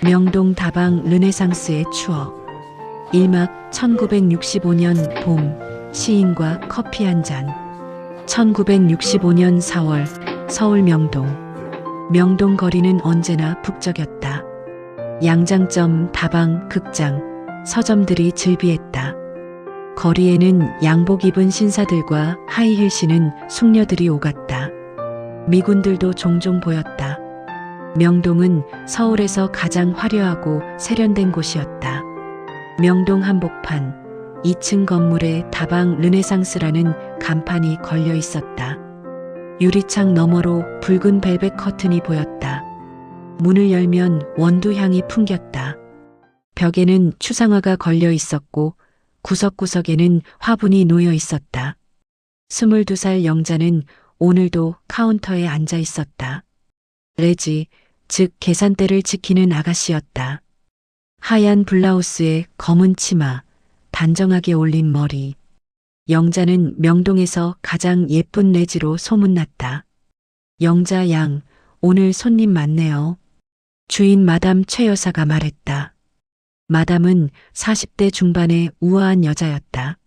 명동 다방 르네상스의 추억. 1막 1965년 봄, 시인과 커피 한 잔. 1965년 4월, 서울 명동. 명동 거리는 언제나 북적였다. 양장점, 다방, 극장, 서점들이 즐비했다. 거리에는 양복 입은 신사들과 하이힐 신은 숙녀들이 오갔다. 미군들도 종종 보였다. 명동은 서울에서 가장 화려하고 세련된 곳이었다. 명동 한복판, 2층 건물에 다방 르네상스라는 간판이 걸려 있었다. 유리창 너머로 붉은 벨벳 커튼이 보였다. 문을 열면 원두향이 풍겼다. 벽에는 추상화가 걸려 있었고 구석구석에는 화분이 놓여 있었다. 22살 영자는 오늘도 카운터에 앉아 있었다. 레지, 즉 계산대를 지키는 아가씨였다. 하얀 블라우스에 검은 치마, 단정하게 올린 머리. 영자는 명동에서 가장 예쁜 레지로 소문났다. 영자 양, 오늘 손님 많네요. 주인 마담 최 여사가 말했다. 마담은 40대 중반의 우아한 여자였다.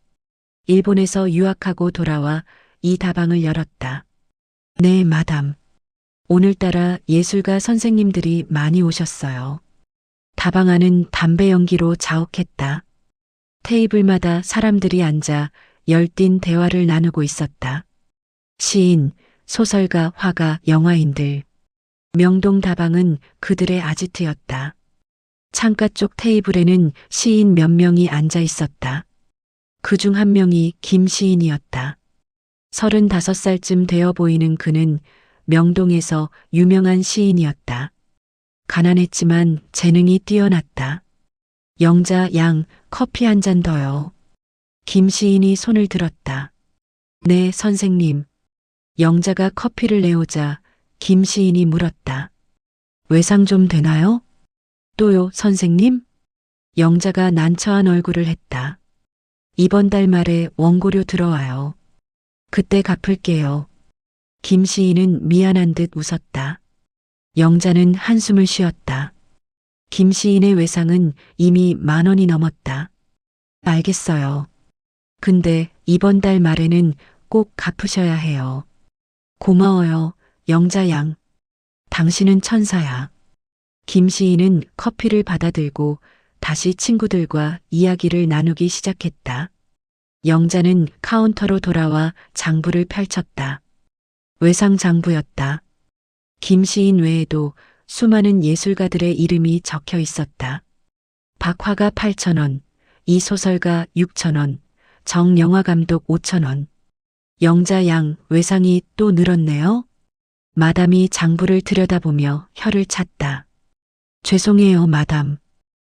일본에서 유학하고 돌아와 이 다방을 열었다. 네, 마담. 오늘따라 예술가 선생님들이 많이 오셨어요. 다방 안은 담배 연기로 자욱했다. 테이블마다 사람들이 앉아 열띤 대화를 나누고 있었다. 시인, 소설가, 화가, 영화인들. 명동 다방은 그들의 아지트였다. 창가 쪽 테이블에는 시인 몇 명이 앉아 있었다. 그중 한 명이 김 시인이었다. 35살쯤 되어 보이는 그는 명동에서 유명한 시인이었다. 가난했지만 재능이 뛰어났다. 영자 양, 커피 한 잔 더요. 김 시인이 손을 들었다. 네, 선생님. 영자가 커피를 내오자 김 시인이 물었다. 외상 좀 되나요? 또요, 선생님? 영자가 난처한 얼굴을 했다. 이번 달 말에 원고료 들어와요. 그때 갚을게요. 김 시인은 미안한 듯 웃었다. 영자는 한숨을 쉬었다. 김 시인의 외상은 이미 10,000원이 넘었다. 알겠어요. 근데 이번 달 말에는 꼭 갚으셔야 해요. 고마워요, 영자 양. 당신은 천사야. 김 시인은 커피를 받아들고 다시 친구들과 이야기를 나누기 시작했다. 영자는 카운터로 돌아와 장부를 펼쳤다. 외상 장부였다. 김 시인 외에도 수많은 예술가들의 이름이 적혀 있었다. 박화가 8,000원, 이 소설가 6,000원, 정영화감독 5,000원. 영자 양, 외상이 또 늘었네요. 마담이 장부를 들여다보며 혀를 찼다. 죄송해요, 마담.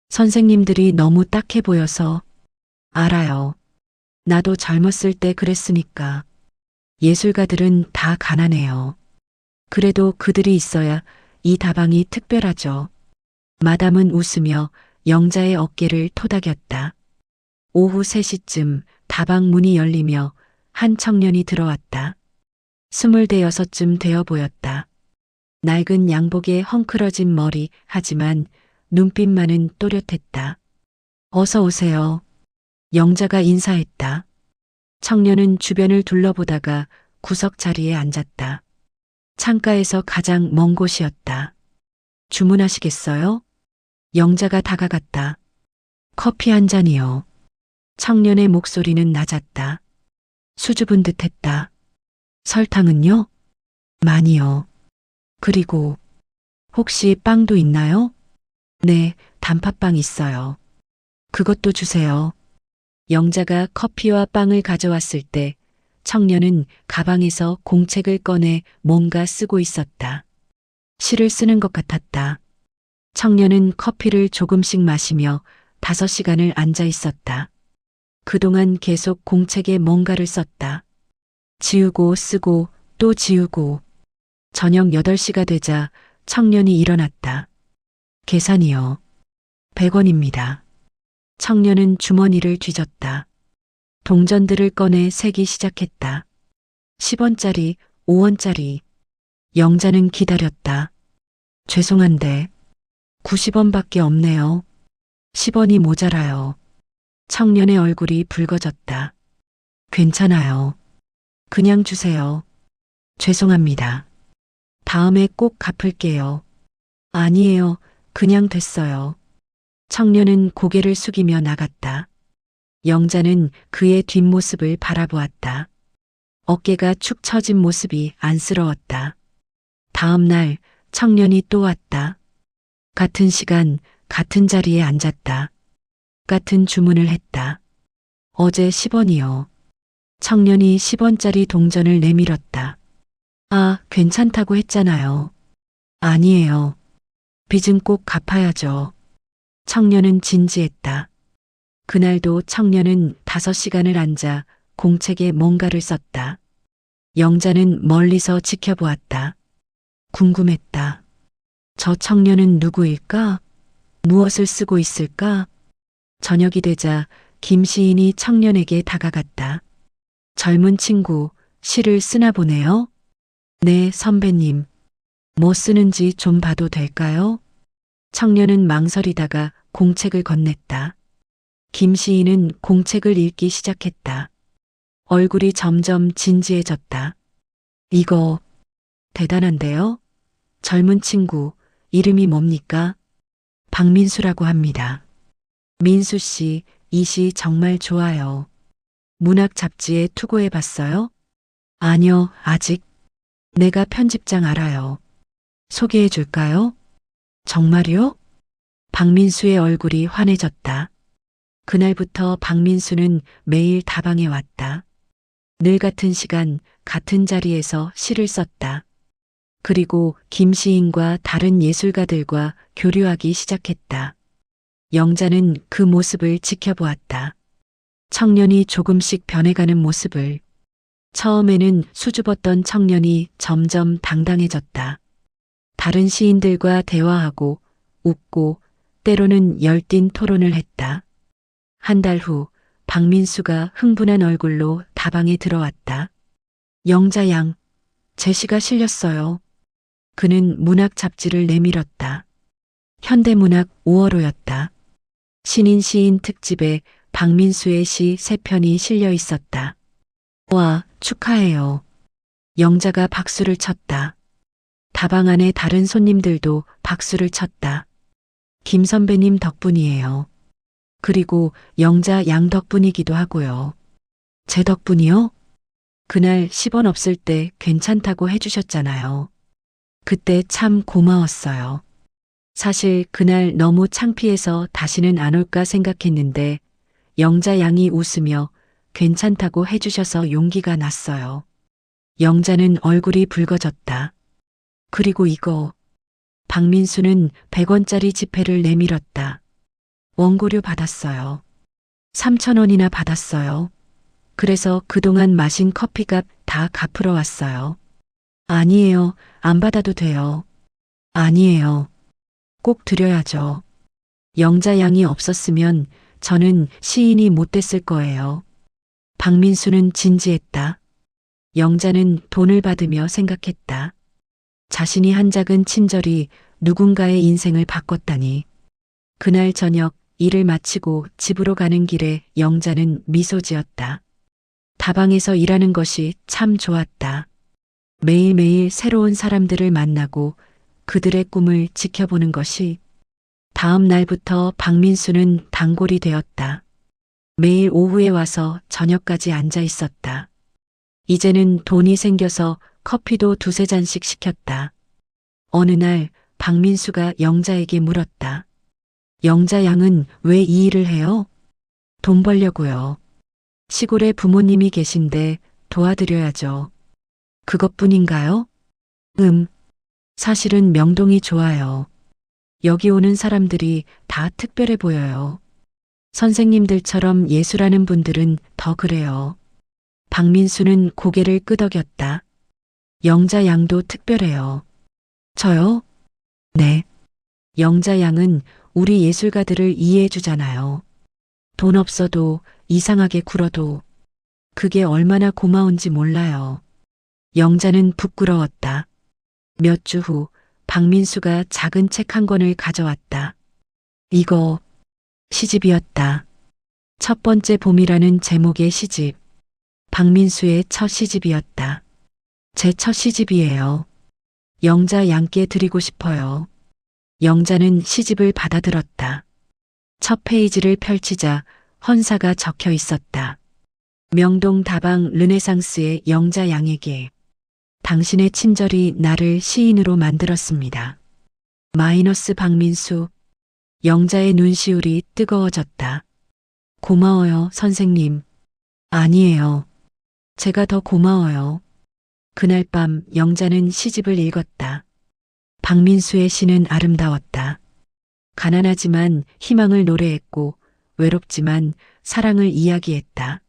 선생님들이 너무 딱해 보여서. 알아요. 나도 젊었을 때 그랬으니까. 예술가들은 다 가난해요. 그래도 그들이 있어야 이 다방이 특별하죠. 마담은 웃으며 영자의 어깨를 토닥였다. 오후 3시쯤 다방 문이 열리며 한 청년이 들어왔다. 25쯤 되어 보였다. 낡은 양복에 헝클어진 머리, 하지만 눈빛만은 또렷했다. 어서 오세요. 영자가 인사했다. 청년은 주변을 둘러보다가 구석 자리에 앉았다. 창가에서 가장 먼 곳이었다. 주문하시겠어요? 영자가 다가갔다. 커피 한 잔이요. 청년의 목소리는 낮았다. 수줍은 듯했다. 설탕은요? 많이요. 그리고 혹시 빵도 있나요? 네, 단팥빵 있어요. 그것도 주세요. 영자가 커피와 빵을 가져왔을 때 청년은 가방에서 공책을 꺼내 뭔가 쓰고 있었다. 시를 쓰는 것 같았다. 청년은 커피를 조금씩 마시며 5시간을 앉아 있었다. 그동안 계속 공책에 뭔가를 썼다. 지우고 쓰고 또 지우고. 저녁 8시가 되자 청년이 일어났다. 계산이요. 100원입니다. 청년은 주머니를 뒤졌다. 동전들을 꺼내 세기 시작했다. 10원짜리, 5원짜리. 영자는 기다렸다. 죄송한데 90원밖에 없네요. 10원이 모자라요. 청년의 얼굴이 붉어졌다. 괜찮아요. 그냥 주세요. 죄송합니다. 다음에 꼭 갚을게요. 아니에요. 그냥 됐어요. 청년은 고개를 숙이며 나갔다. 영자는 그의 뒷모습을 바라보았다. 어깨가 축 처진 모습이 안쓰러웠다. 다음 날 청년이 또 왔다. 같은 시간, 같은 자리에 앉았다. 같은 주문을 했다. 어제 10원이요. 청년이 10원짜리 동전을 내밀었다. 아, 괜찮다고 했잖아요. 아니에요. 빚은 꼭 갚아야죠. 청년은 진지했다. 그날도 청년은 5시간을 앉아 공책에 뭔가를 썼다. 영자는 멀리서 지켜보았다. 궁금했다. 저 청년은 누구일까? 무엇을 쓰고 있을까? 저녁이 되자 김 시인이 청년에게 다가갔다. 젊은 친구, 시를 쓰나 보네요? 네, 선배님. 뭐 쓰는지 좀 봐도 될까요? 청년은 망설이다가 공책을 건넸다. 김 시인은 공책을 읽기 시작했다. 얼굴이 점점 진지해졌다. 이거 대단한데요? 젊은 친구, 이름이 뭡니까? 박민수라고 합니다. 민수 씨, 이 시 정말 좋아요. 문학 잡지에 투고해 봤어요? 아니요, 아직. 내가 편집장 알아요. 소개해 줄까요? 정말요? 박민수의 얼굴이 환해졌다. 그날부터 박민수는 매일 다방에 왔다. 늘 같은 시간, 같은 자리에서 시를 썼다. 그리고 김 시인과 다른 예술가들과 교류하기 시작했다. 영자는 그 모습을 지켜보았다. 청년이 조금씩 변해가는 모습을. 처음에는 수줍었던 청년이 점점 당당해졌다. 다른 시인들과 대화하고 웃고 때로는 열띤 토론을 했다. 한 달 후 박민수가 흥분한 얼굴로 다방에 들어왔다. 영자 양, 제 시가 실렸어요. 그는 문학 잡지를 내밀었다. 현대문학 5월호였다. 신인 시인 특집에 박민수의 시 3편이 실려 있었다. 와, 축하해요. 영자가 박수를 쳤다. 다방 안의 다른 손님들도 박수를 쳤다. 김 선배님 덕분이에요. 그리고 영자 양 덕분이기도 하고요. 제 덕분이요? 그날 10원 없을 때 괜찮다고 해주셨잖아요. 그때 참 고마웠어요. 사실 그날 너무 창피해서 다시는 안 올까 생각했는데 영자 양이 웃으며 괜찮다고 해주셔서 용기가 났어요. 영자는 얼굴이 붉어졌다. 그리고 이거. 박민수는 100원짜리 지폐를 내밀었다. 원고료 받았어요. 3,000원이나 받았어요. 그래서 그동안 마신 커피값 다 갚으러 왔어요. 아니에요. 안 받아도 돼요. 아니에요. 꼭 드려야죠. 영자 양이 없었으면 저는 시인이 못 됐을 거예요. 박민수는 진지했다. 영자는 돈을 받으며 생각했다. 자신이 한 작은 친절이 누군가의 인생을 바꿨다니. 그날 저녁 일을 마치고 집으로 가는 길에 영자는 미소 지었다. 다방에서 일하는 것이 참 좋았다. 매일매일 새로운 사람들을 만나고 그들의 꿈을 지켜보는 것이. 다음 날부터 박민수는 단골이 되었다. 매일 오후에 와서 저녁까지 앉아 있었다. 이제는 돈이 생겨서 커피도 2~3잔씩 시켰다. 어느 날 박민수가 영자에게 물었다. 영자 양은 왜 이 일을 해요? 돈 벌려고요. 시골에 부모님이 계신데 도와드려야죠. 그것뿐인가요? 사실은 명동이 좋아요. 여기 오는 사람들이 다 특별해 보여요. 선생님들처럼 예술하는 분들은 더 그래요. 박민수는 고개를 끄덕였다. 영자 양도 특별해요. 저요? 네. 영자 양은 우리 예술가들을 이해해 주잖아요. 돈 없어도 이상하게 굴어도 그게 얼마나 고마운지 몰라요. 영자는 부끄러웠다. 몇 주 후 박민수가 작은 책 한 권을 가져왔다. 이거 시집이었다. 첫 번째 봄이라는 제목의 시집. 박민수의 첫 시집이었다. 제 첫 시집이에요. 영자 양께 드리고 싶어요. 영자는 시집을 받아들었다. 첫 페이지를 펼치자 헌사가 적혀 있었다. 명동 다방 르네상스의 영자 양에게 당신의 친절이 나를 시인으로 만들었습니다. 마이너스 박민수. 영자의 눈시울이 뜨거워졌다. 고마워요, 선생님. 아니에요. 제가 더 고마워요. 그날 밤 영자는 시집을 읽었다. 박민수의 시는 아름다웠다. 가난하지만 희망을 노래했고 외롭지만 사랑을 이야기했다.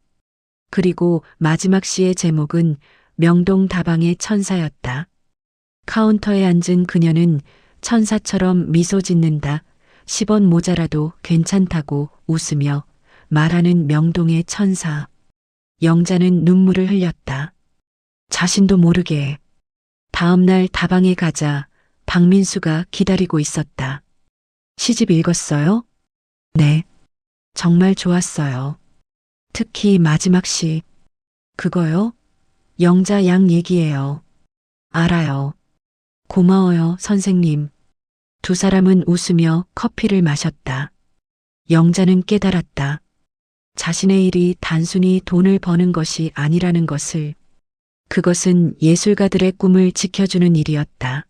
그리고 마지막 시의 제목은 명동 다방의 천사였다. 카운터에 앉은 그녀는 천사처럼 미소 짓는다. 10원 모자라도 괜찮다고 웃으며 말하는 명동의 천사. 영자는 눈물을 흘렸다. 자신도 모르게. 다음 날 다방에 가자 박민수가 기다리고 있었다. 시집 읽었어요? 네. 정말 좋았어요. 특히 마지막 시. 그거요? 영자 양 얘기예요. 알아요. 고마워요, 선생님. 두 사람은 웃으며 커피를 마셨다. 영자는 깨달았다. 자신의 일이 단순히 돈을 버는 것이 아니라는 것을. 그것은 예술가들의 꿈을 지켜주는 일이었다.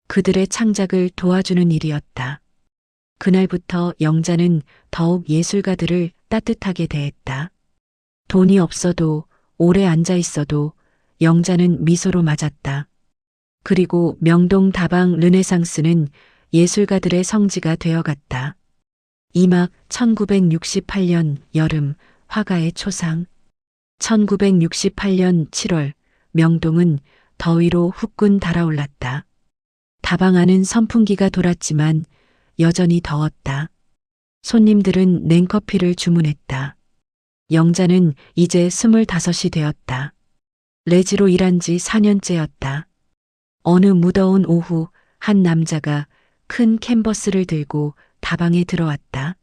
그들의 창작을 도와주는 일이었다. 그날부터 영자는 더욱 예술가들을 따뜻하게 대했다. 돈이 없어도 오래 앉아 있어도 영자는 미소로 맞았다. 그리고 명동 다방 르네상스는 예술가들의 성지가 되어갔다. 이막 1968년 여름 화가의 초상. 1968년 7월 명동은 더위로 후끈 달아올랐다. 다방 안은 선풍기가 돌았지만 여전히 더웠다. 손님들은 냉커피를 주문했다. 영자는 이제 25이 되었다. 레지로 일한 지 4년째였다. 어느 무더운 오후 한 남자가 큰 캔버스를 들고 다방에 들어왔다.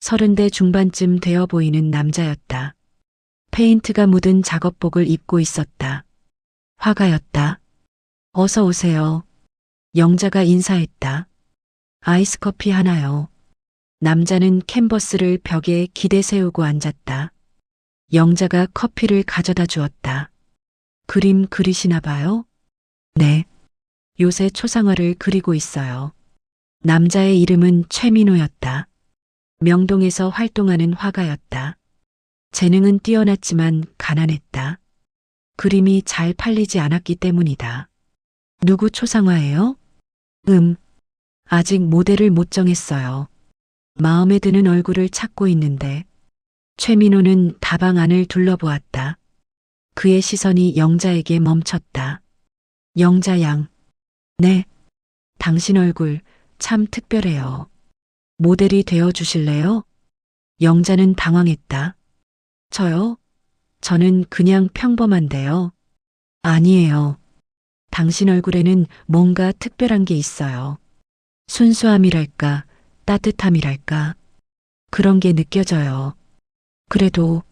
30대 중반쯤 되어 보이는 남자였다. 페인트가 묻은 작업복을 입고 있었다. 화가였다. 어서 오세요. 영자가 인사했다. 아이스 커피 하나요. 남자는 캔버스를 벽에 기대 세우고 앉았다. 영자가 커피를 가져다 주었다. 그림 그리시나 봐요? 네. 요새 초상화를 그리고 있어요. 남자의 이름은 최민호였다. 명동에서 활동하는 화가였다. 재능은 뛰어났지만 가난했다. 그림이 잘 팔리지 않았기 때문이다. 누구 초상화예요? 아직 모델을 못 정했어요. 마음에 드는 얼굴을 찾고 있는데. 최민호는 다방 안을 둘러보았다. 그의 시선이 영자에게 멈췄다. 영자 양. 네. 당신 얼굴 참 특별해요. 모델이 되어 주실래요? 영자는 당황했다. 저요? 저는 그냥 평범한데요. 아니에요. 당신 얼굴에는 뭔가 특별한 게 있어요. 순수함이랄까, 따뜻함이랄까. 그런 게 느껴져요. 그래도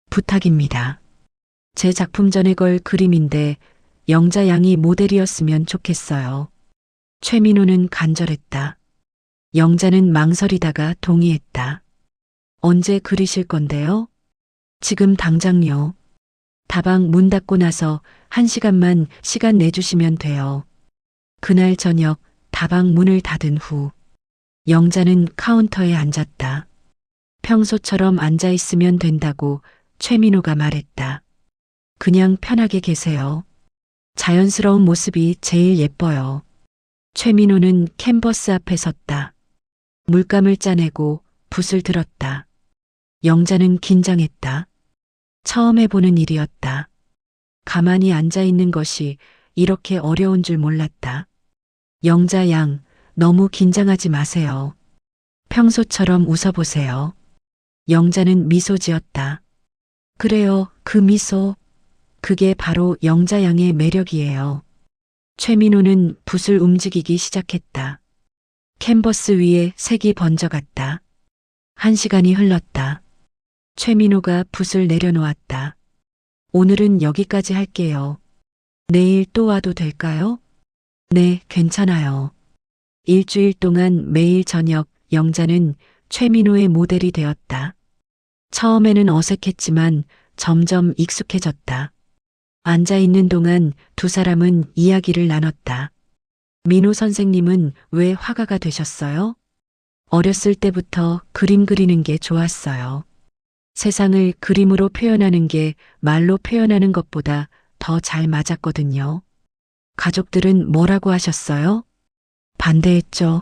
부탁입니다. 제 작품 전에 걸 그림인데 영자 양이 모델이었으면 좋겠어요. 최민호는 간절했다. 영자는 망설이다가 동의했다. 언제 그리실 건데요? 지금 당장요. 다방 문 닫고 나서 1시간만 시간 내주시면 돼요. 그날 저녁 다방 문을 닫은 후 영자는 카운터에 앉았다. 평소처럼 앉아 있으면 된다고 최민호가 말했다. 그냥 편하게 계세요. 자연스러운 모습이 제일 예뻐요. 최민호는 캔버스 앞에 섰다. 물감을 짜내고 붓을 들었다. 영자는 긴장했다. 처음 해보는 일이었다. 가만히 앉아 있는 것이 이렇게 어려운 줄 몰랐다. 영자 양, 너무 긴장하지 마세요. 평소처럼 웃어보세요. 영자는 미소 지었다. 그래요, 그 미소. 그게 바로 영자 양의 매력이에요. 최민호는 붓을 움직이기 시작했다. 캔버스 위에 색이 번져갔다. 1시간이 흘렀다. 최민호가 붓을 내려놓았다. 오늘은 여기까지 할게요. 내일 또 와도 될까요? 네, 괜찮아요. 일주일 동안 매일 저녁 영자는 최민호의 모델이 되었다. 처음에는 어색했지만 점점 익숙해졌다. 앉아 있는 동안 두 사람은 이야기를 나눴다. 민호 선생님은 왜 화가가 되셨어요? 어렸을 때부터 그림 그리는 게 좋았어요. 세상을 그림으로 표현하는 게 말로 표현하는 것보다 더 잘 맞았거든요. 가족들은 뭐라고 하셨어요? 반대했죠.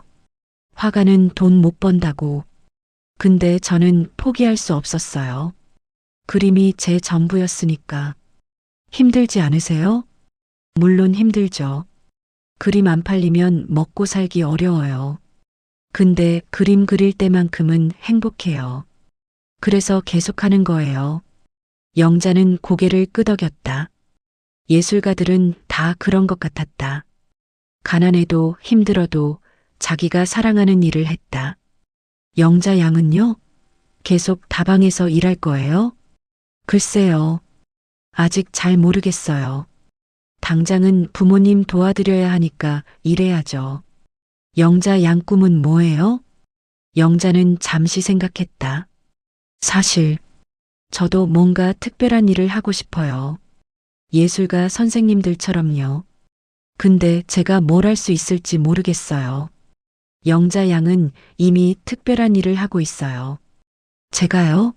화가는 돈 못 번다고. 근데 저는 포기할 수 없었어요. 그림이 제 전부였으니까. 힘들지 않으세요? 물론 힘들죠. 그림 안 팔리면 먹고 살기 어려워요. 근데 그림 그릴 때만큼은 행복해요. 그래서 계속하는 거예요. 영자는 고개를 끄덕였다. 예술가들은 다 그런 것 같았다. 가난해도 힘들어도 자기가 사랑하는 일을 했다. 영자 양은요? 계속 다방에서 일할 거예요? 글쎄요. 아직 잘 모르겠어요. 당장은 부모님 도와드려야 하니까 일해야죠. 영자 양 꿈은 뭐예요? 영자는 잠시 생각했다. 사실 저도 뭔가 특별한 일을 하고 싶어요. 예술가 선생님들처럼요. 근데 제가 뭘 할 수 있을지 모르겠어요. 영자 양은 이미 특별한 일을 하고 있어요. 제가요?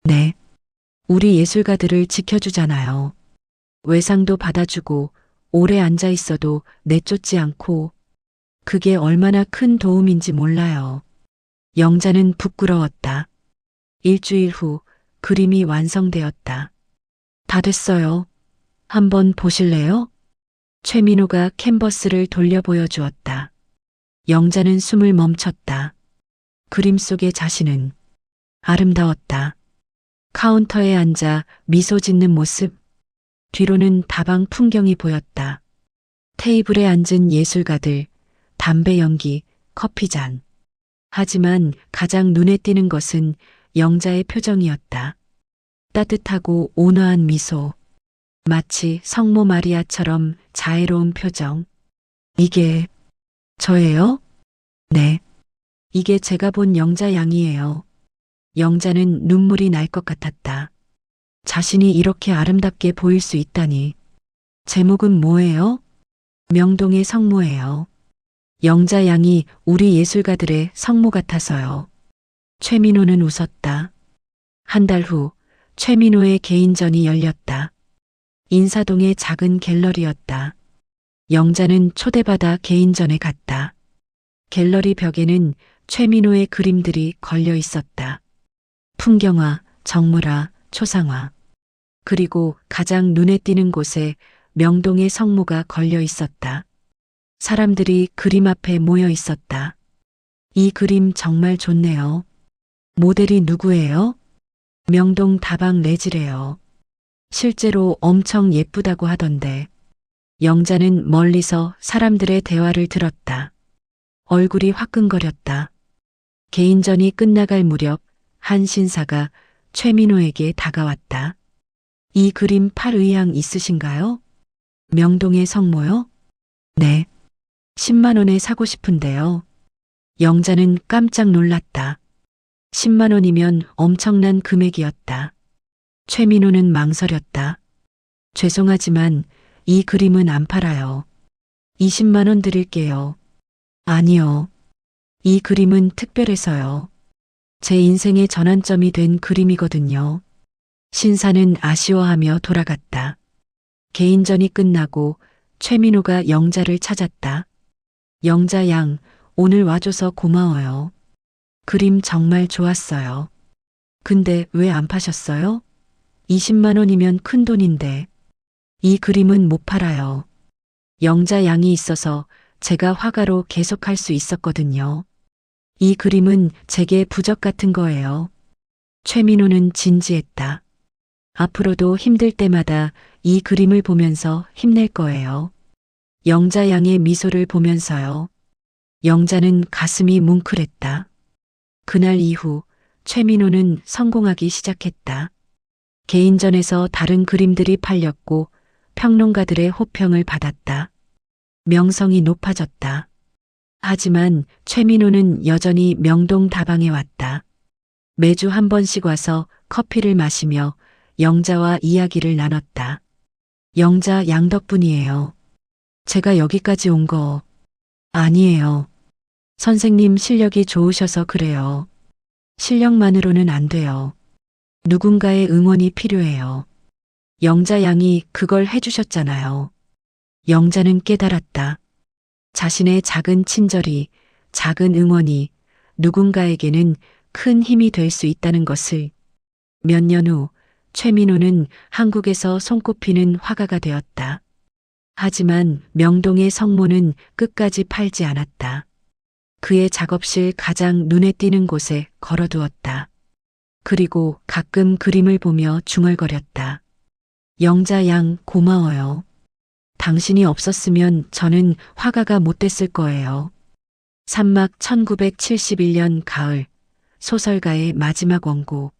네. 우리 예술가들을 지켜주잖아요. 외상도 받아주고 오래 앉아 있어도 내쫓지 않고 그게 얼마나 큰 도움인지 몰라요. 영자는 부끄러웠다. 일주일 후 그림이 완성되었다. 다 됐어요. 한번 보실래요? 최민호가 캔버스를 돌려 보여주었다. 영자는 숨을 멈췄다. 그림 속의 자신은 아름다웠다. 카운터에 앉아 미소 짓는 모습, 뒤로는 다방 풍경이 보였다. 테이블에 앉은 예술가들, 담배 연기, 커피잔. 하지만 가장 눈에 띄는 것은 영자의 표정이었다. 따뜻하고 온화한 미소. 마치 성모 마리아처럼 자애로운 표정. 이게 저예요? 네. 이게 제가 본 영자 양이에요. 영자는 눈물이 날 것 같았다. 자신이 이렇게 아름답게 보일 수 있다니. 제목은 뭐예요? 명동의 성모예요. 영자 양이 우리 예술가들의 성모 같아서요. 최민호는 웃었다. 한 달 후 최민호의 개인전이 열렸다. 인사동의 작은 갤러리였다. 영자는 초대받아 개인전에 갔다. 갤러리 벽에는 최민호의 그림들이 걸려 있었다. 풍경화, 정물화, 초상화. 그리고 가장 눈에 띄는 곳에 명동의 성모가 걸려 있었다. 사람들이 그림 앞에 모여 있었다. 이 그림 정말 좋네요. 모델이 누구예요? 명동 다방 레지래요. 실제로 엄청 예쁘다고 하던데. 영자는 멀리서 사람들의 대화를 들었다. 얼굴이 화끈거렸다. 개인전이 끝나갈 무렵 한 신사가 최민호에게 다가왔다. 이 그림 팔 의향 있으신가요? 명동의 성모요? 네. 10만 원에 사고 싶은데요. 영자는 깜짝 놀랐다. 10만 원이면 엄청난 금액이었다. 최민호는 망설였다. 죄송하지만 이 그림은 안 팔아요. 20만 원 드릴게요. 아니요. 이 그림은 특별해서요. 제 인생의 전환점이 된 그림이거든요. 신사는 아쉬워하며 돌아갔다. 개인전이 끝나고 최민호가 영자를 찾았다. 영자 양, 오늘 와줘서 고마워요. 그림 정말 좋았어요. 근데 왜 안 파셨어요? 20만 원이면 큰 돈인데. 이 그림은 못 팔아요. 영자 양이 있어서 제가 화가로 계속할 수 있었거든요. 이 그림은 제게 부적 같은 거예요. 최민호는 진지했다. 앞으로도 힘들 때마다 이 그림을 보면서 힘낼 거예요. 영자 양의 미소를 보면서요. 영자는 가슴이 뭉클했다. 그날 이후 최민호는 성공하기 시작했다. 개인전에서 다른 그림들이 팔렸고 평론가들의 호평을 받았다. 명성이 높아졌다. 하지만 최민호는 여전히 명동 다방에 왔다. 매주 한 번씩 와서 커피를 마시며 영자와 이야기를 나눴다. 영자 양 덕분이에요. 제가 여기까지 온 거 아니에요. 선생님 실력이 좋으셔서 그래요. 실력만으로는 안 돼요. 누군가의 응원이 필요해요. 영자 양이 그걸 해주셨잖아요. 영자는 깨달았다. 자신의 작은 친절이, 작은 응원이 누군가에게는 큰 힘이 될 수 있다는 것을. 몇 년 후 최민호는 한국에서 손꼽히는 화가가 되었다. 하지만 명동의 성모는 끝까지 팔지 않았다. 그의 작업실 가장 눈에 띄는 곳에 걸어두었다. 그리고 가끔 그림을 보며 중얼거렸다. 영자 양 고마워요. 당신이 없었으면 저는 화가가 못 됐을 거예요. 산막 1971년 가을 소설가의 마지막 원고.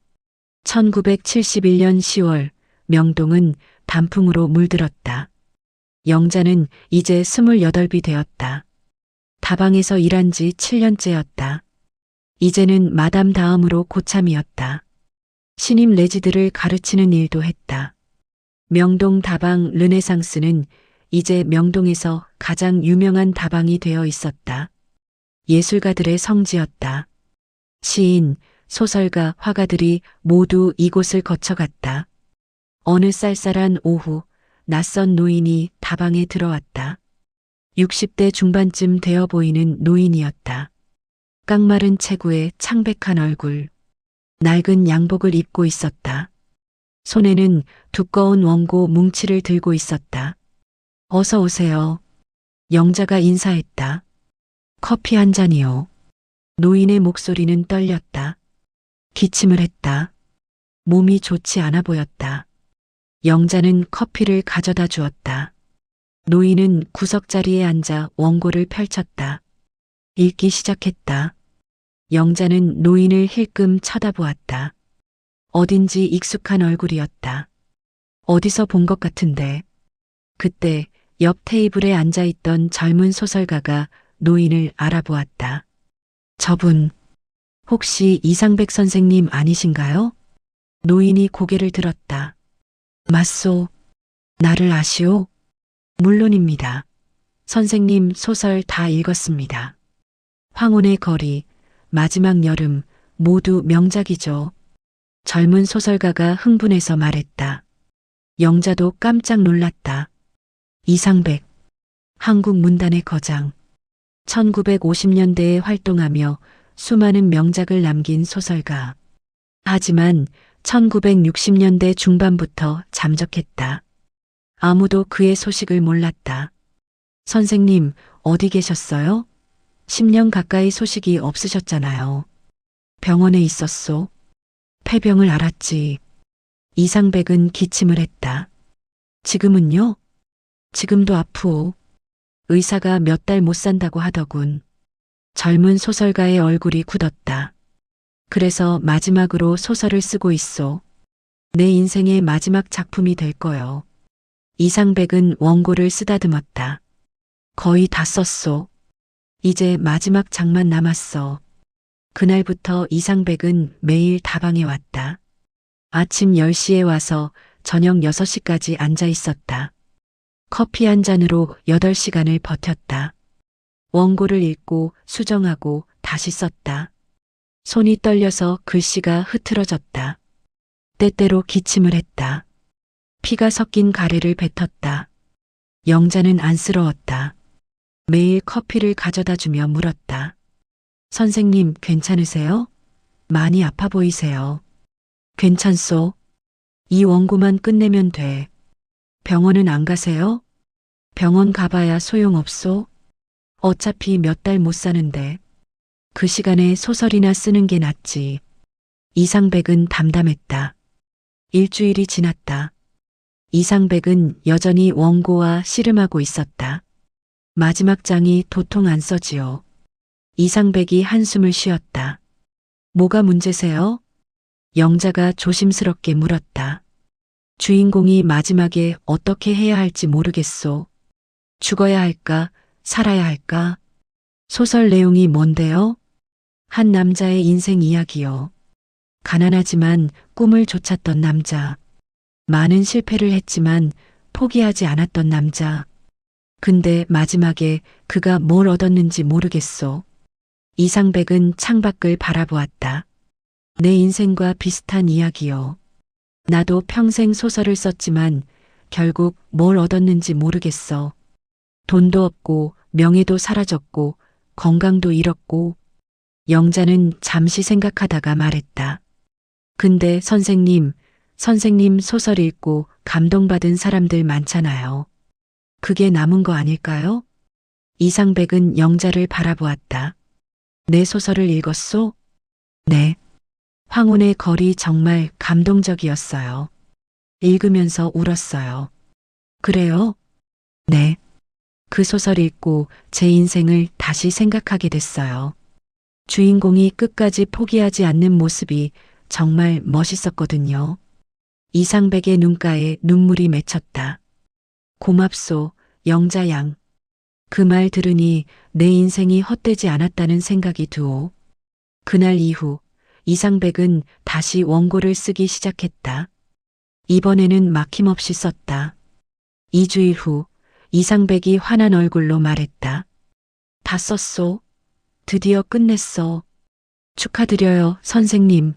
1971년 10월 명동은 단풍으로 물들었다. 영자는 이제 28이 되었다. 다방에서 일한 지 7년째였다. 이제는 마담 다음으로 고참이었다. 신임 레지들을 가르치는 일도 했다. 명동 다방 르네상스는 이제 명동에서 가장 유명한 다방이 되어 있었다. 예술가들의 성지였다. 시인, 소설가, 화가들이 모두 이곳을 거쳐갔다. 어느 쌀쌀한 오후, 낯선 노인이 다방에 들어왔다. 60대 중반쯤 되어 보이는 노인이었다. 깡마른 체구에 창백한 얼굴, 낡은 양복을 입고 있었다. 손에는 두꺼운 원고 뭉치를 들고 있었다. 어서 오세요. 영자가 인사했다. 커피 한 잔이요. 노인의 목소리는 떨렸다. 기침을 했다. 몸이 좋지 않아 보였다. 영자는 커피를 가져다 주었다. 노인은 구석자리에 앉아 원고를 펼쳤다. 읽기 시작했다. 영자는 노인을 힐끔 쳐다보았다. 어딘지 익숙한 얼굴이었다. 어디서 본 것 같은데. 그때 옆 테이블에 앉아있던 젊은 소설가가 노인을 알아보았다. 저분, 혹시 이상백 선생님 아니신가요? 노인이 고개를 들었다. 맞소. 나를 아시오? 물론입니다. 선생님 소설 다 읽었습니다. 황혼의 거리, 마지막 여름, 모두 명작이죠. 젊은 소설가가 흥분해서 말했다. 영자도 깜짝 놀랐다. 이상백, 한국 문단의 거장. 1950년대에 활동하며 수많은 명작을 남긴 소설가. 하지만 1960년대 중반부터 잠적했다. 아무도 그의 소식을 몰랐다. 선생님, 어디 계셨어요? 10년 가까이 소식이 없으셨잖아요. 병원에 있었소. 폐병을 앓았지. 이상백은 기침을 했다. 지금은요? 지금도 아프오. 의사가 몇 달 못 산다고 하더군. 젊은 소설가의 얼굴이 굳었다. 그래서 마지막으로 소설을 쓰고 있소. 내 인생의 마지막 작품이 될 거요. 이상백은 원고를 쓰다듬었다. 거의 다 썼소. 이제 마지막 장만 남았어. 그날부터 이상백은 매일 다방에 왔다. 아침 10시에 와서 저녁 6시까지 앉아 있었다. 커피 한 잔으로 8시간을 버텼다. 원고를 읽고 수정하고 다시 썼다. 손이 떨려서 글씨가 흐트러졌다. 때때로 기침을 했다. 피가 섞인 가래를 뱉었다. 영자는 안쓰러웠다. 매일 커피를 가져다 주며 물었다. 선생님 괜찮으세요? 많이 아파 보이세요. 괜찮소. 이 원고만 끝내면 돼. 병원은 안 가세요? 병원 가봐야 소용없소. 어차피 몇 달 못 사는데. 그 시간에 소설이나 쓰는 게 낫지. 이상백은 담담했다. 일주일이 지났다. 이상백은 여전히 원고와 씨름하고 있었다. 마지막 장이 도통 안 써지요. 이상백이 한숨을 쉬었다. 뭐가 문제세요? 영자가 조심스럽게 물었다. 주인공이 마지막에 어떻게 해야 할지 모르겠소. 죽어야 할까, 살아야 할까? 소설 내용이 뭔데요? 한 남자의 인생 이야기요. 가난하지만 꿈을 쫓았던 남자. 많은 실패를 했지만 포기하지 않았던 남자. 근데 마지막에 그가 뭘 얻었는지 모르겠소. 이상백은 창밖을 바라보았다. 내 인생과 비슷한 이야기요. 나도 평생 소설을 썼지만 결국 뭘 얻었는지 모르겠어. 돈도 없고 명예도 사라졌고 건강도 잃었고. 영자는 잠시 생각하다가 말했다. 근데 선생님 소설 읽고 감동받은 사람들 많잖아요. 그게 남은 거 아닐까요? 이상백은 영자를 바라보았다. 내 소설을 읽었소? 네. 황혼의 거리 정말 감동적이었어요. 읽으면서 울었어요. 그래요? 네. 그 소설 읽고 제 인생을 다시 생각하게 됐어요. 주인공이 끝까지 포기하지 않는 모습이 정말 멋있었거든요. 이상백의 눈가에 눈물이 맺혔다. 고맙소, 영자양. 그 말 들으니 내 인생이 헛되지 않았다는 생각이 드오. 그날 이후 이상백은 다시 원고를 쓰기 시작했다. 이번에는 막힘없이 썼다. 2주일 후 이상백이 환한 얼굴로 말했다. 다 썼소. 드디어 끝냈어. 축하드려요, 선생님.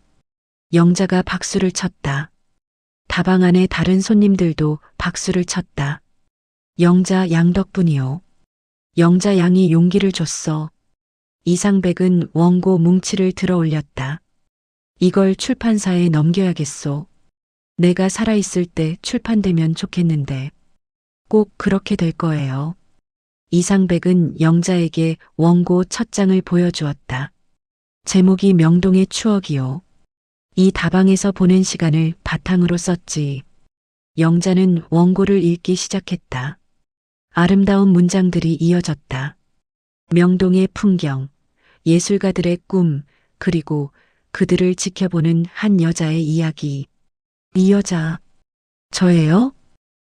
영자가 박수를 쳤다. 다방 안의 다른 손님들도 박수를 쳤다. 영자 양 덕분이요. 영자 양이 용기를 줬어. 이상백은 원고 뭉치를 들어 올렸다. 이걸 출판사에 넘겨야겠소. 내가 살아있을 때 출판되면 좋겠는데. 꼭 그렇게 될 거예요. 이상백은 영자에게 원고 첫 장을 보여주었다. 제목이 명동의 추억이요. 이 다방에서 보낸 시간을 바탕으로 썼지. 영자는 원고를 읽기 시작했다. 아름다운 문장들이 이어졌다. 명동의 풍경, 예술가들의 꿈, 그리고 그들을 지켜보는 한 여자의 이야기. 이 여자, 저예요?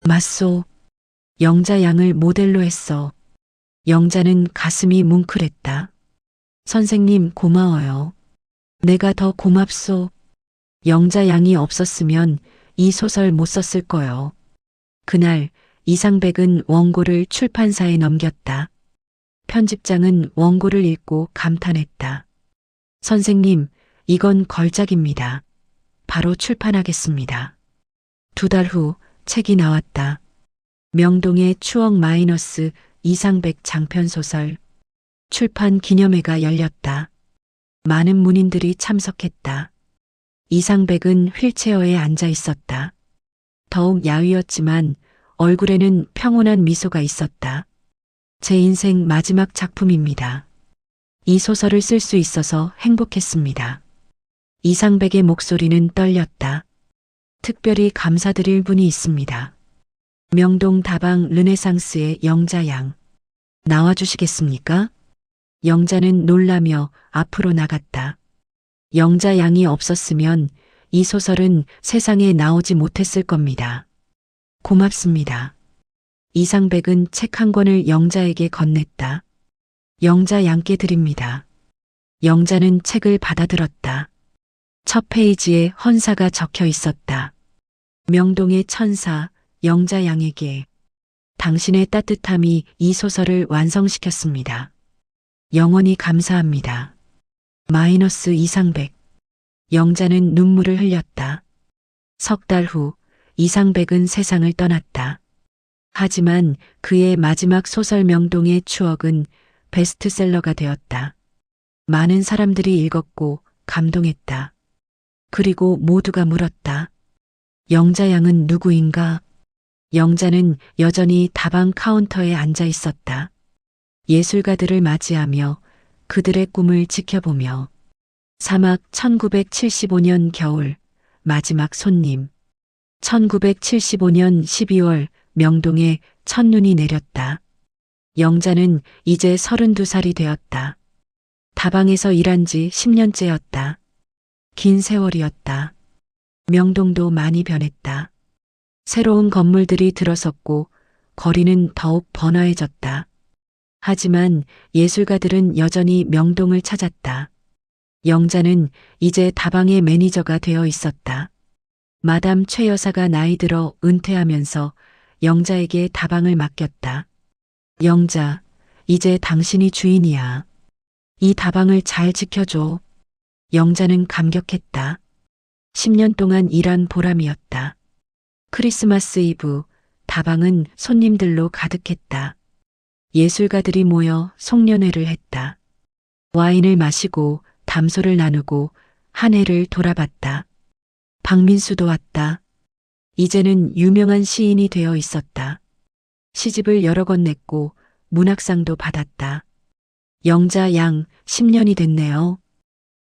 맞소. 영자 양을 모델로 했어. 영자는 가슴이 뭉클했다. 선생님 고마워요. 내가 더 고맙소. 영자 양이 없었으면 이 소설 못 썼을 거요. 그날 이상백은 원고를 출판사에 넘겼다. 편집장은 원고를 읽고 감탄했다. 선생님, 이건 걸작입니다. 바로 출판하겠습니다. 2달 후 책이 나왔다. 명동의 추억 마이너스 이상백 장편소설. 출판 기념회가 열렸다. 많은 문인들이 참석했다. 이상백은 휠체어에 앉아 있었다. 더욱 야위었지만 얼굴에는 평온한 미소가 있었다. 제 인생 마지막 작품입니다. 이 소설을 쓸 수 있어서 행복했습니다. 이상백의 목소리는 떨렸다. 특별히 감사드릴 분이 있습니다. 명동 다방 르네상스의 영자 양. 나와주시겠습니까? 영자는 놀라며 앞으로 나갔다. 영자 양이 없었으면 이 소설은 세상에 나오지 못했을 겁니다. 고맙습니다. 이상백은 책 한 권을 영자에게 건넸다. 영자 양께 드립니다. 영자는 책을 받아들었다. 첫 페이지에 헌사가 적혀 있었다. 명동의 천사 영자 양에게. 당신의 따뜻함이 이 소설을 완성시켰습니다. 영원히 감사합니다. 마이너스 이상백. 영자는 눈물을 흘렸다. 석 달 후 이상백은 세상을 떠났다. 하지만 그의 마지막 소설 명동의 추억은 베스트셀러가 되었다. 많은 사람들이 읽었고 감동했다. 그리고 모두가 물었다. 영자 양은 누구인가? 영자는 여전히 다방 카운터에 앉아 있었다. 예술가들을 맞이하며 그들의 꿈을 지켜보며. 사막 1975년 겨울 마지막 손님. 1975년 12월 명동에 첫눈이 내렸다. 영자는 이제 32살이 되었다. 다방에서 일한 지 10년째였다. 긴 세월이었다. 명동도 많이 변했다. 새로운 건물들이 들어섰고 거리는 더욱 번화해졌다. 하지만 예술가들은 여전히 명동을 찾았다. 영자는 이제 다방의 매니저가 되어 있었다. 마담 최 여사가 나이 들어 은퇴하면서 영자에게 다방을 맡겼다. 영자, 이제 당신이 주인이야. 이 다방을 잘 지켜줘. 영자는 감격했다. 10년 동안 일한 보람이었다. 크리스마스 이브, 다방은 손님들로 가득했다. 예술가들이 모여 송년회를 했다. 와인을 마시고 담소를 나누고 한 해를 돌아봤다. 박민수도 왔다. 이제는 유명한 시인이 되어 있었다. 시집을 여러 권 냈고 문학상도 받았다. 영자 양 10년이 됐네요.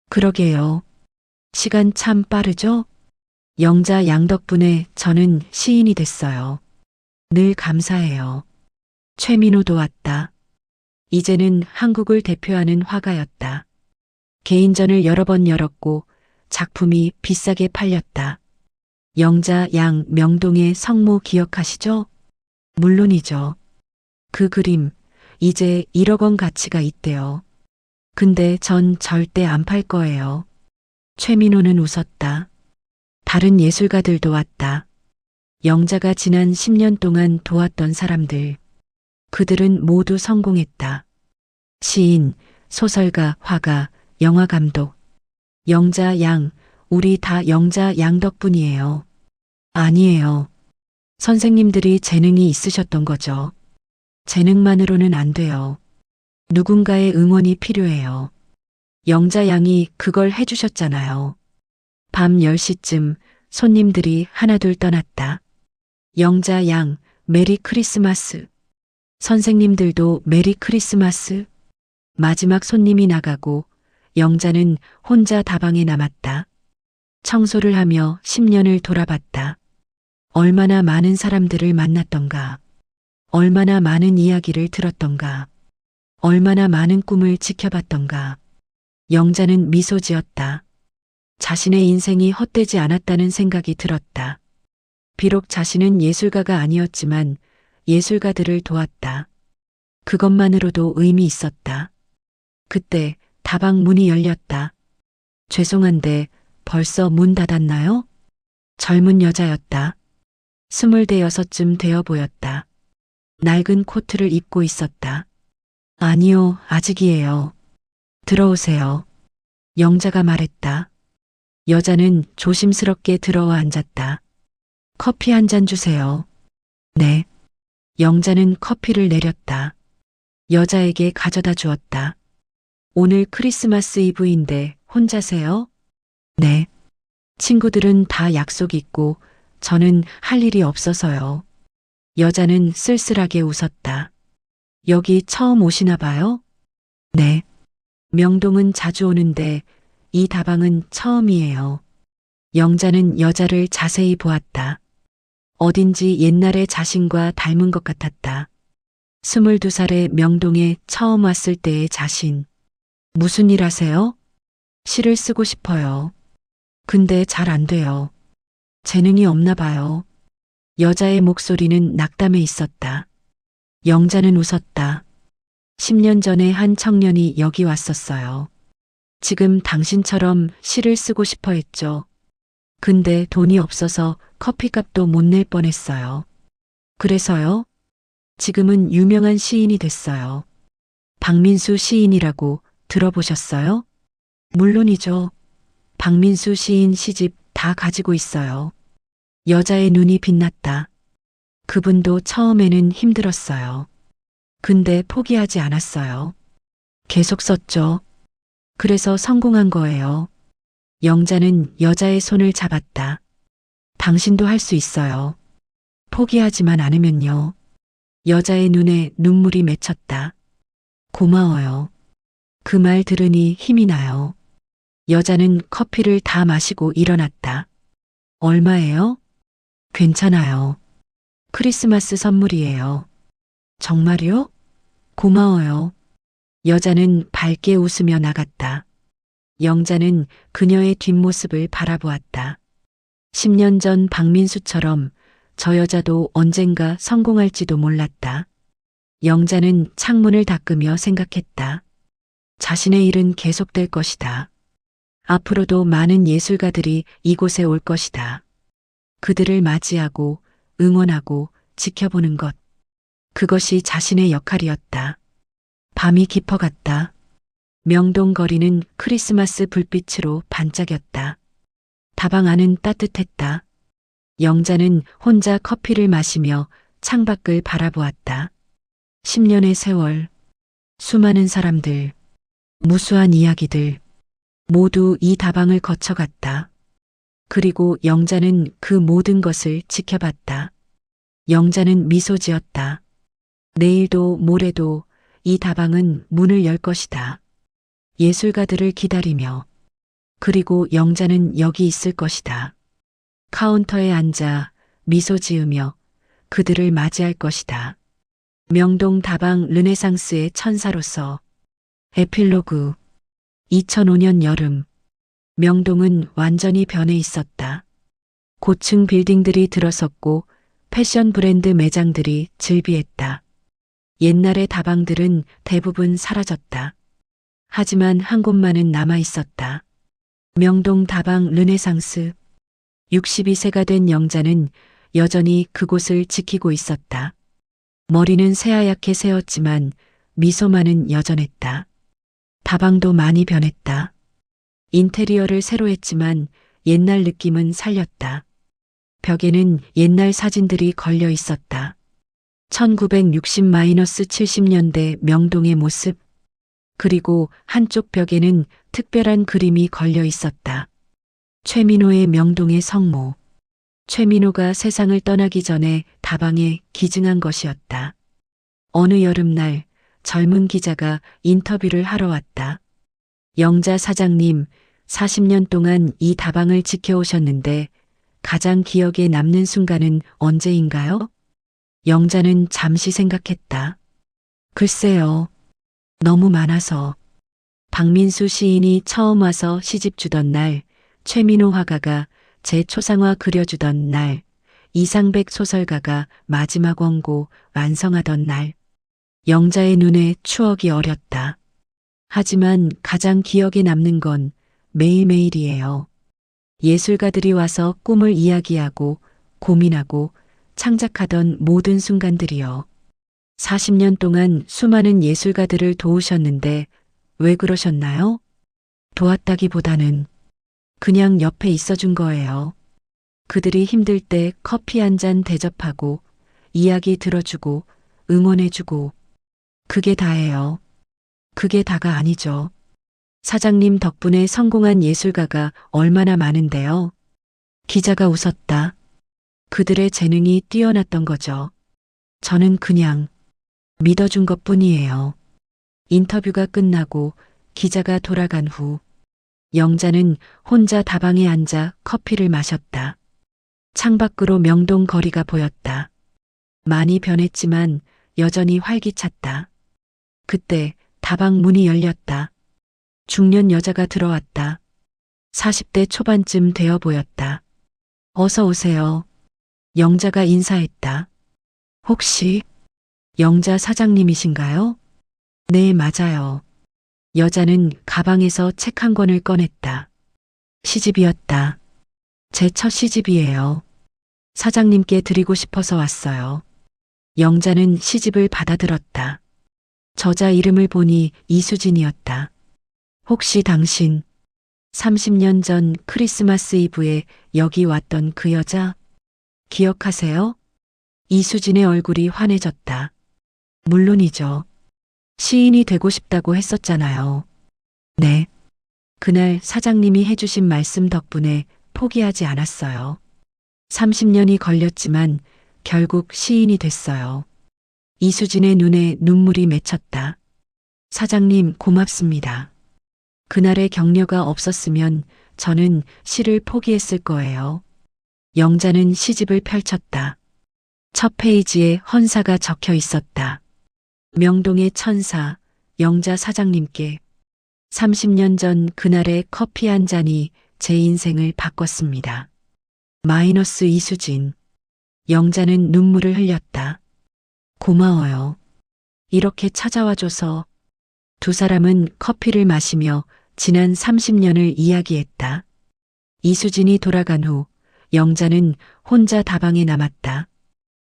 그러게요. 시간 참 빠르죠? 영자 양 덕분에 저는 시인이 됐어요. 늘 감사해요. 최민호도 왔다. 이제는 한국을 대표하는 화가였다. 개인전을 여러 번 열었고 작품이 비싸게 팔렸다. 영자 양 명동의 성모 기억하시죠? 물론이죠. 그 그림 이제 1억 원 가치가 있대요. 근데 전 절대 안 팔 거예요. 최민호는 웃었다. 다른 예술가들도 왔다. 영자가 지난 10년 동안 도왔던 사람들. 그들은 모두 성공했다. 시인, 소설가, 화가, 영화감독. 영자 양, 우리 다 영자 양 덕분이에요. 아니에요. 선생님들이 재능이 있으셨던 거죠. 재능만으로는 안 돼요. 누군가의 응원이 필요해요. 영자 양이 그걸 해주셨잖아요. 밤 10시쯤 손님들이 하나둘 떠났다. 영자 양, 메리 크리스마스. 선생님들도 메리 크리스마스. 마지막 손님이 나가고 영자는 혼자 다방에 남았다. 청소를 하며 10년을 돌아봤다. 얼마나 많은 사람들을 만났던가. 얼마나 많은 이야기를 들었던가. 얼마나 많은 꿈을 지켜봤던가. 영자는 미소 지었다. 자신의 인생이 헛되지 않았다는 생각이 들었다. 비록 자신은 예술가가 아니었지만 예술가들을 도왔다. 그것만으로도 의미 있었다. 그때 다방 문이 열렸다. 죄송한데 벌써 문 닫았나요? 젊은 여자였다. 26쯤 되어 보였다. 낡은 코트를 입고 있었다. 아니요, 아직이에요. 들어오세요. 영자가 말했다. 여자는 조심스럽게 들어와 앉았다. 커피 한 잔 주세요. 네. 영자는 커피를 내렸다. 여자에게 가져다 주었다. 오늘 크리스마스 이브인데 혼자세요? 네. 친구들은 다 약속 있고 저는 할 일이 없어서요. 여자는 쓸쓸하게 웃었다. 여기 처음 오시나 봐요? 네. 명동은 자주 오는데 이 다방은 처음이에요. 영자는 여자를 자세히 보았다. 어딘지 옛날의 자신과 닮은 것 같았다. 22살에 명동에 처음 왔을 때의 자신. 무슨 일 하세요? 시를 쓰고 싶어요. 근데 잘 안 돼요. 재능이 없나 봐요. 여자의 목소리는 낙담해 있었다. 영자는 웃었다. 10년 전에 한 청년이 여기 왔었어요. 지금 당신처럼 시를 쓰고 싶어 했죠. 근데 돈이 없어서 커피값도 못 낼 뻔했어요. 그래서요? 지금은 유명한 시인이 됐어요. 박민수 시인이라고 들어보셨어요? 물론이죠. 박민수 시인 시집 다 가지고 있어요. 여자의 눈이 빛났다. 그분도 처음에는 힘들었어요. 근데 포기하지 않았어요. 계속 썼죠. 그래서 성공한 거예요. 영자는 여자의 손을 잡았다. 당신도 할 수 있어요. 포기하지만 않으면요. 여자의 눈에 눈물이 맺혔다. 고마워요. 그 말 들으니 힘이 나요. 여자는 커피를 다 마시고 일어났다. 얼마예요? 괜찮아요. 크리스마스 선물이에요. 정말요? 고마워요. 여자는 밝게 웃으며 나갔다. 영자는 그녀의 뒷모습을 바라보았다. 10년 전 박민수처럼 저 여자도 언젠가 성공할지도 몰랐다. 영자는 창문을 닦으며 생각했다. 자신의 일은 계속될 것이다. 앞으로도 많은 예술가들이 이곳에 올 것이다. 그들을 맞이하고 응원하고 지켜보는 것. 그것이 자신의 역할이었다. 밤이 깊어갔다. 명동 거리는 크리스마스 불빛으로 반짝였다. 다방 안은 따뜻했다. 영자는 혼자 커피를 마시며 창밖을 바라보았다. 10년의 세월, 수많은 사람들, 무수한 이야기들, 모두 이 다방을 거쳐갔다. 그리고 영자는 그 모든 것을 지켜봤다. 영자는 미소 지었다. 내일도 모레도 이 다방은 문을 열 것이다. 예술가들을 기다리며. 그리고 영자는 여기 있을 것이다. 카운터에 앉아 미소 지으며 그들을 맞이할 것이다. 명동 다방 르네상스의 천사로서. 에필로그. 2005년 여름. 명동은 완전히 변해 있었다. 고층 빌딩들이 들어섰고 패션 브랜드 매장들이 즐비했다. 옛날의 다방들은 대부분 사라졌다. 하지만 한 곳만은 남아 있었다. 명동 다방 르네상스. 62세가 된 영자는 여전히 그곳을 지키고 있었다. 머리는 새하얗게 새었지만 미소만은 여전했다. 다방도 많이 변했다. 인테리어를 새로 했지만 옛날 느낌은 살렸다. 벽에는 옛날 사진들이 걸려 있었다. 1960-70년대 명동의 모습. 그리고 한쪽 벽에는 특별한 그림이 걸려 있었다. 최민호의 명동의 성모. 최민호가 세상을 떠나기 전에 다방에 기증한 것이었다. 어느 여름날 젊은 기자가 인터뷰를 하러 왔다. 영자 사장님, 40년 동안 이 다방을 지켜오셨는데 가장 기억에 남는 순간은 언제인가요? 영자는 잠시 생각했다. 글쎄요. 너무 많아서. 박민수 시인이 처음 와서 시집 주던 날, 최민호 화가가 제 초상화 그려주던 날, 이상백 소설가가 마지막 원고 완성하던 날. 영자의 눈에 추억이 어렸다. 하지만 가장 기억에 남는 건 매일매일이에요. 예술가들이 와서 꿈을 이야기하고 고민하고 창작하던 모든 순간들이요. 40년 동안 수많은 예술가들을 도우셨는데 왜 그러셨나요? 도왔다기보다는 그냥 옆에 있어준 거예요. 그들이 힘들 때 커피 한 잔 대접하고 이야기 들어주고 응원해주고 그게 다예요. 그게 다가 아니죠. 사장님 덕분에 성공한 예술가가 얼마나 많은데요. 기자가 웃었다. 그들의 재능이 뛰어났던 거죠. 저는 그냥 믿어준 것뿐이에요. 인터뷰가 끝나고 기자가 돌아간 후 영자는 혼자 다방에 앉아 커피를 마셨다. 창밖으로 명동 거리가 보였다. 많이 변했지만 여전히 활기찼다. 그때 다방 문이 열렸다. 중년 여자가 들어왔다. 40대 초반쯤 되어 보였다. 어서 오세요. 영자가 인사했다. 혹시 영자 사장님이신가요? 네, 맞아요. 여자는 가방에서 책 한 권을 꺼냈다. 시집이었다. 제 첫 시집이에요. 사장님께 드리고 싶어서 왔어요. 영자는 시집을 받아들었다. 저자 이름을 보니 이수진이었다. 혹시 당신 30년 전 크리스마스 이브에 여기 왔던 그 여자 기억하세요? 이수진의 얼굴이 환해졌다. 물론이죠. 시인이 되고 싶다고 했었잖아요. 네. 그날 사장님이 해주신 말씀 덕분에 포기하지 않았어요. 30년이 걸렸지만 결국 시인이 됐어요. 이수진의 눈에 눈물이 맺혔다. 사장님 고맙습니다. 그날의 격려가 없었으면 저는 시를 포기했을 거예요. 영자는 시집을 펼쳤다. 첫 페이지에 헌사가 적혀 있었다. 명동의 천사, 영자 사장님께 30년 전 그날의 커피 한 잔이 제 인생을 바꿨습니다. 마이너스 이수진. 영자는 눈물을 흘렸다. 고마워요. 이렇게 찾아와줘서. 두 사람은 커피를 마시며 지난 30년을 이야기했다. 이수진이 돌아간 후 영자는 혼자 다방에 남았다.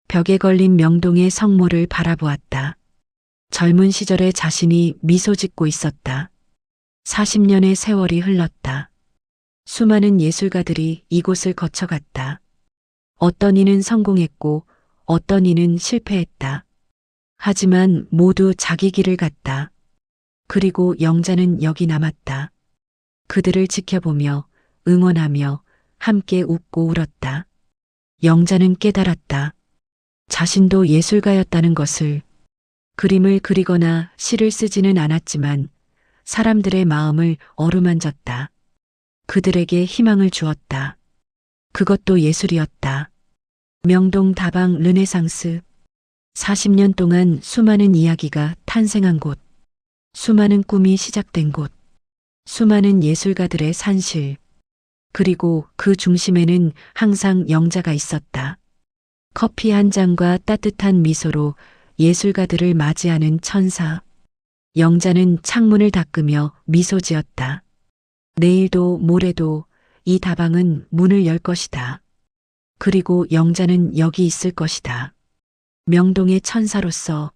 벽에 걸린 명동의 성모를 바라보았다. 젊은 시절의 자신이 미소 짓고 있었다. 40년의 세월이 흘렀다. 수많은 예술가들이 이곳을 거쳐갔다. 어떤 이는 성공했고 어떤 이는 실패했다. 하지만 모두 자기 길을 갔다. 그리고 영자는 여기 남았다. 그들을 지켜보며 응원하며 함께 웃고 울었다. 영자는 깨달았다. 자신도 예술가였다는 것을. 그림을 그리거나 시를 쓰지는 않았지만 사람들의 마음을 어루만졌다. 그들에게 희망을 주었다. 그것도 예술이었다. 명동 다방 르네상스. 40년 동안 수많은 이야기가 탄생한 곳. 수많은 꿈이 시작된 곳. 수많은 예술가들의 산실. 그리고 그 중심에는 항상 영자가 있었다. 커피 한 잔과 따뜻한 미소로 예술가들을 맞이하는 천사. 영자는 창문을 닦으며 미소 지었다. 내일도 모레도 이 다방은 문을 열 것이다. 그리고 영자는 여기 있을 것이다. 명동의 천사로서